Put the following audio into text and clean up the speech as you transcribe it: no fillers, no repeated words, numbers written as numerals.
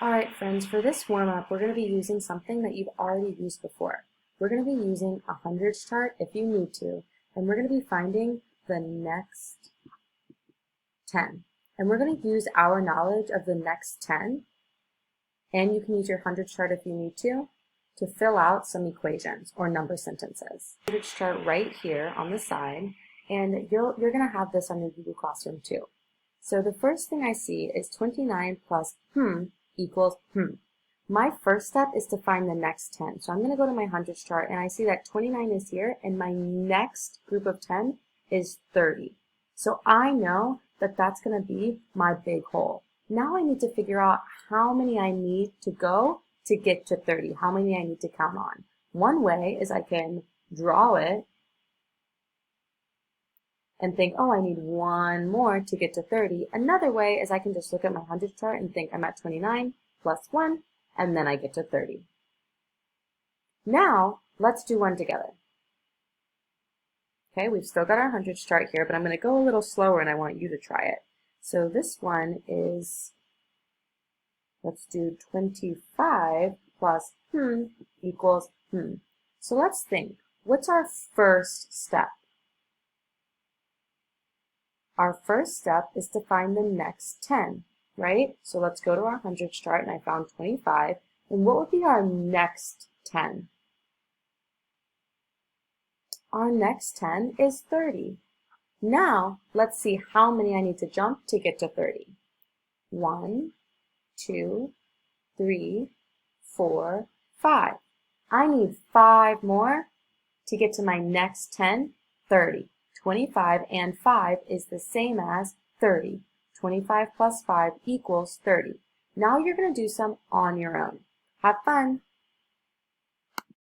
Alright friends, for this warm-up we're going to be using something that you've already used before. We're going to be using a hundreds chart if you need to, and we're going to be finding the next 10. And we're going to use our knowledge of the next 10, and you can use your hundreds chart if you need to fill out some equations or number sentences. Hundreds chart right here on the side, and you're going to have this on your Google Classroom too. So the first thing I see is 29 plus equals My first step is to find the next 10. So I'm going to go to my hundreds chart and I see that 29 is here and my next group of 10 is 30. So I know that that's going to be my big hole. Now I need to figure out how many I need to go to get to 30, how many I need to count on. One way is I can draw it and think, oh, I need one more to get to 30. Another way is I can just look at my hundreds chart and think I'm at 29 plus 1, and then I get to 30. Now, let's do one together. Okay, we've still got our hundreds chart here, but I'm going to go a little slower and I want you to try it. So this one is, let's do 25 plus equals So let's think, what's our first step? Our first step is to find the next 10, right? So let's go to our hundreds chart, and I found 25. And what would be our next 10? Our next 10 is 30. Now, let's see how many I need to jump to get to 30. 1, 2, 3, 4, 5. I need 5 more to get to my next 10, 30. 25 and 5 is the same as 30. 25 plus 5 equals 30. Now you're going to do some on your own. Have fun!